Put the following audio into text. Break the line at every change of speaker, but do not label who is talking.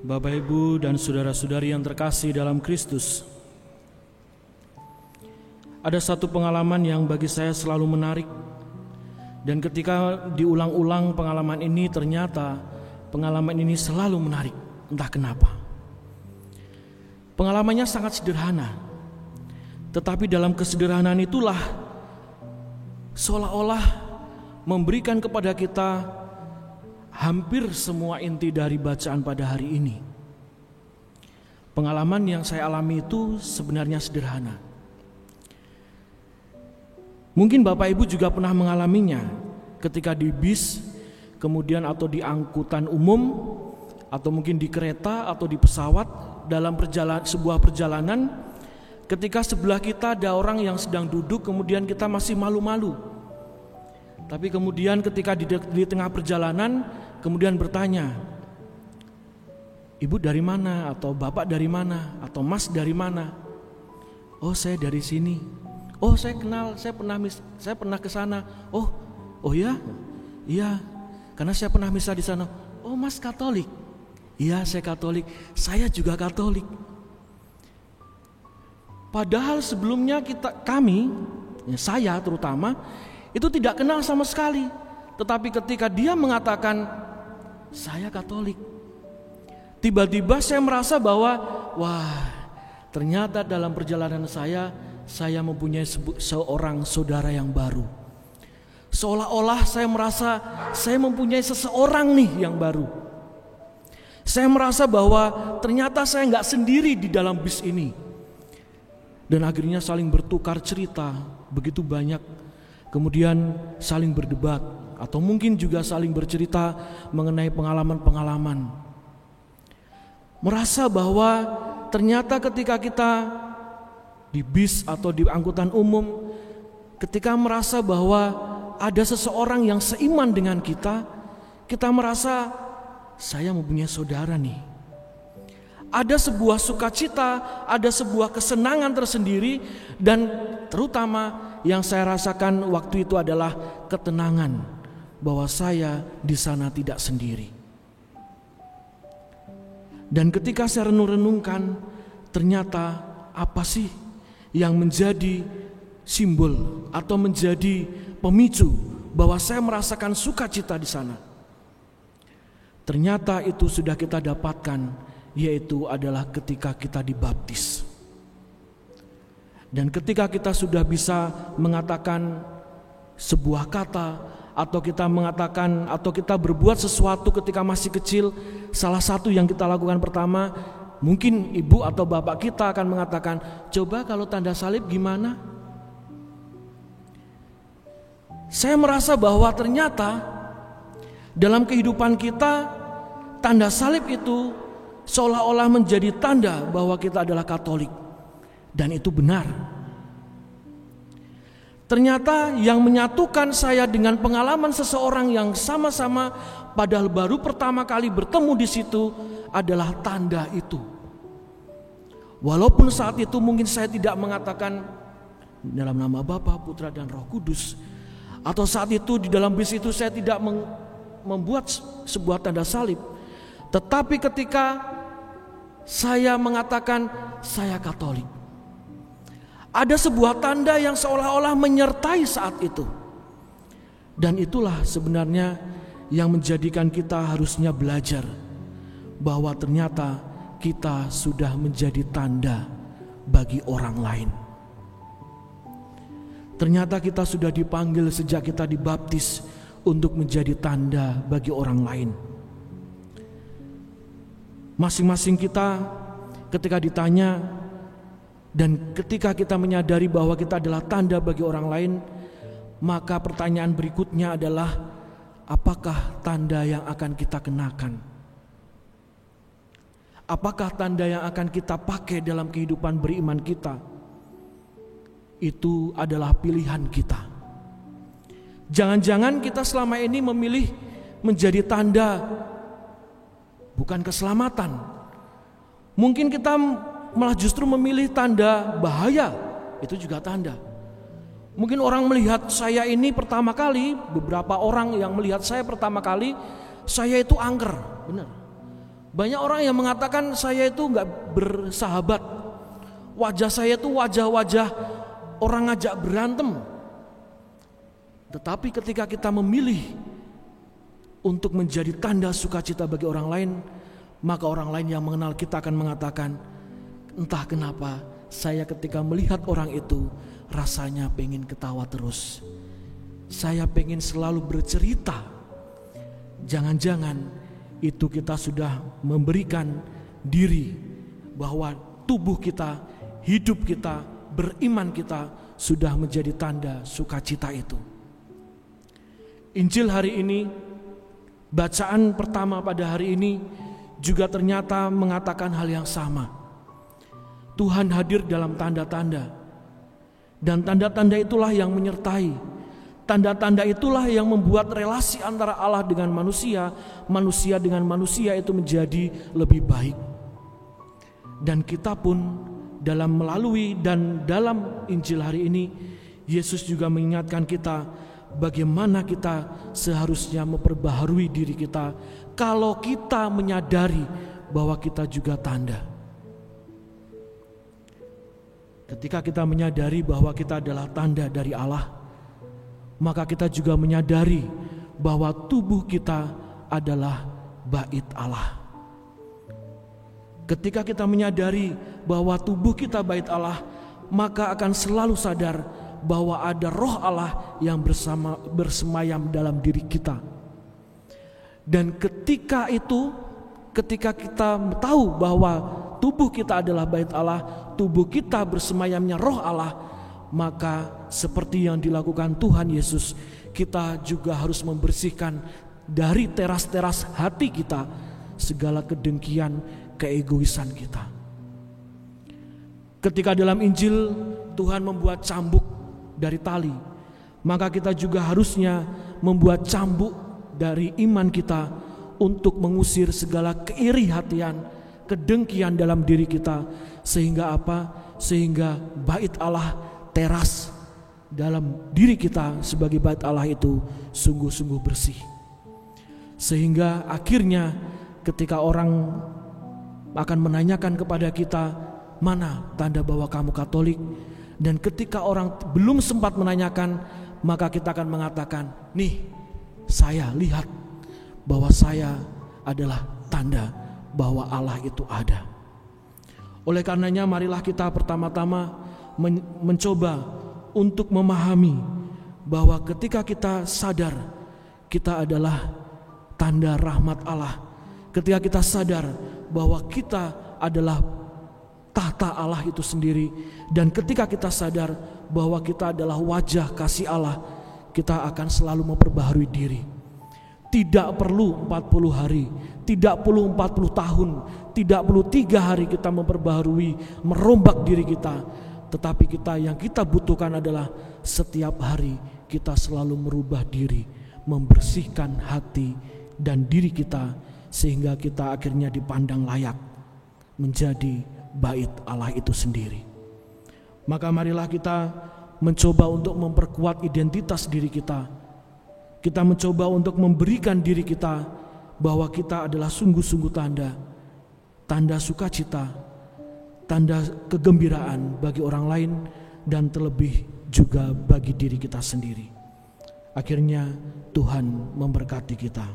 Bapak, Ibu, dan saudara-saudari yang terkasih dalam Kristus, ada satu pengalaman yang bagi saya selalu menarik. Dan ketika diulang-ulang pengalaman ini, ternyata pengalaman ini selalu menarik, entah kenapa. Pengalamannya sangat sederhana, tetapi dalam kesederhanaan itulah seolah-olah memberikan kepada kita hampir semua inti dari bacaan pada hari ini. Pengalaman yang saya alami itu sebenarnya sederhana. Mungkin Bapak Ibu juga pernah mengalaminya ketika di bis, kemudian atau di angkutan umum, atau mungkin di kereta atau di pesawat dalam sebuah perjalanan, ketika sebelah kita ada orang yang sedang duduk, kemudian kita masih malu-malu. Tapi kemudian ketika di tengah perjalanan, kemudian bertanya, "Ibu dari mana?" atau "Bapak dari mana?" atau "Mas dari mana?" "Oh, saya dari sini." "Oh, saya kenal, saya pernah ke sana." Oh ya? Iya, karena saya pernah misa di sana." "Oh, Mas Katolik?" "Iya, saya Katolik." "Saya juga Katolik." Padahal sebelumnya saya terutama, itu tidak kenal sama sekali. Tetapi ketika dia mengatakan, "Saya Katolik," tiba-tiba saya merasa bahwa, ternyata dalam perjalanan saya mempunyai seorang saudara yang baru. Seolah-olah saya merasa saya mempunyai seseorang nih yang baru. Saya merasa bahwa ternyata saya nggak sendiri di dalam bis ini. Dan akhirnya saling bertukar cerita begitu banyak. Kemudian saling berdebat, atau mungkin juga saling bercerita mengenai pengalaman-pengalaman. Merasa bahwa ternyata ketika kita di bis atau di angkutan umum, ketika merasa bahwa ada seseorang yang seiman dengan kita merasa saya mempunyai saudara nih. Ada sebuah sukacita, ada sebuah kesenangan tersendiri, dan terutama yang saya rasakan waktu itu adalah ketenangan bahwa saya di sana tidak sendiri. Dan ketika saya renung-renungkan, ternyata apa sih yang menjadi simbol atau menjadi pemicu bahwa saya merasakan sukacita di sana? Ternyata itu sudah kita dapatkan, yaitu adalah ketika kita dibaptis. Dan ketika kita sudah bisa mengatakan sebuah kata, atau kita mengatakan atau kita berbuat sesuatu ketika masih kecil, salah satu yang kita lakukan pertama, mungkin ibu atau bapak kita akan mengatakan, "Coba kalau tanda salib gimana?" Saya merasa bahwa ternyata dalam kehidupan kita, tanda salib itu seolah-olah menjadi tanda bahwa kita adalah Katolik. Dan itu benar. Ternyata yang menyatukan saya dengan pengalaman seseorang yang sama-sama padahal baru pertama kali bertemu di situ adalah tanda itu. Walaupun saat itu mungkin saya tidak mengatakan dalam nama Bapa, Putra, dan Roh Kudus, atau saat itu di dalam bis itu saya tidak membuat sebuah tanda salib. Tetapi ketika saya mengatakan saya Katolik, ada sebuah tanda yang seolah-olah menyertai saat itu. Dan itulah sebenarnya yang menjadikan kita harusnya belajar bahwa ternyata kita sudah menjadi tanda bagi orang lain. Ternyata kita sudah dipanggil sejak kita dibaptis untuk menjadi tanda bagi orang lain. Masing-masing kita ketika ditanya dan ketika kita menyadari bahwa kita adalah tanda bagi orang lain, maka pertanyaan berikutnya adalah, apakah tanda yang akan kita kenakan? Apakah tanda yang akan kita pakai dalam kehidupan beriman kita? Itu adalah pilihan kita. Jangan-jangan kita selama ini memilih menjadi tanda bukan keselamatan. Mungkin kita malah justru memilih tanda bahaya, itu juga tanda. Mungkin orang melihat saya ini pertama kali, beberapa orang yang melihat saya pertama kali, saya itu angker, benar. Banyak orang yang mengatakan saya itu gak bersahabat, wajah saya itu wajah-wajah orang ngajak berantem. Tetapi ketika kita memilih untuk menjadi tanda sukacita bagi orang lain, maka orang lain yang mengenal kita akan mengatakan, entah kenapa saya ketika melihat orang itu rasanya pengen ketawa terus. Saya pengen selalu bercerita. Jangan-jangan itu kita sudah memberikan diri bahwa tubuh kita, hidup kita, beriman kita sudah menjadi tanda sukacita itu. Injil hari ini, bacaan pertama pada hari ini juga ternyata mengatakan hal yang sama. Tuhan hadir dalam tanda-tanda, dan tanda-tanda itulah yang menyertai. Tanda-tanda itulah yang membuat relasi antara Allah dengan manusia, manusia dengan manusia itu menjadi lebih baik. Dan kita pun melalui dan dalam Injil hari ini, Yesus juga mengingatkan kita bagaimana kita seharusnya memperbaharui diri kita kalau kita menyadari bahwa kita juga tanda. Ketika kita menyadari bahwa kita adalah tanda dari Allah, maka kita juga menyadari bahwa tubuh kita adalah bait Allah. Ketika kita menyadari bahwa tubuh kita bait Allah, maka akan selalu sadar bahwa ada roh Allah yang bersemayam dalam diri kita. Dan ketika kita tahu bahwa tubuh kita adalah bait Allah, tubuh kita bersemayamnya roh Allah, maka seperti yang dilakukan Tuhan Yesus, kita juga harus membersihkan dari teras-teras hati kita segala kedengkian, keegoisan kita. Ketika dalam Injil Tuhan membuat cambuk dari tali, maka kita juga harusnya membuat cambuk dari iman kita untuk mengusir segala keiri hatian, kedengkian dalam diri kita, sehingga apa? Sehingga bait Allah teras dalam diri kita sebagai bait Allah itu sungguh-sungguh bersih. Sehingga akhirnya ketika orang akan menanyakan kepada kita, mana tanda bahwa kamu Katolik? Dan ketika orang belum sempat menanyakan, maka kita akan mengatakan, nih saya lihat bahwa saya adalah tanda bahwa Allah itu ada. Oleh karenanya marilah kita pertama-tama mencoba untuk memahami bahwa ketika kita sadar kita adalah tanda rahmat Allah, ketika kita sadar bahwa kita adalah tahta Allah itu sendiri, dan ketika kita sadar bahwa kita adalah wajah kasih Allah, kita akan selalu memperbaharui diri. Tidak perlu 40 hari, tidak perlu 40 tahun, tidak perlu 3 hari kita memperbaharui, merombak diri kita. Tetapi yang kita butuhkan adalah setiap hari kita selalu merubah diri, membersihkan hati dan diri kita, sehingga kita akhirnya dipandang layak menjadi bait Allah itu sendiri. Maka marilah kita mencoba untuk memperkuat identitas diri kita. Kita mencoba untuk memberikan diri kita bahwa kita adalah sungguh-sungguh tanda sukacita, tanda kegembiraan bagi orang lain, dan terlebih juga bagi diri kita sendiri. Akhirnya Tuhan memberkati kita.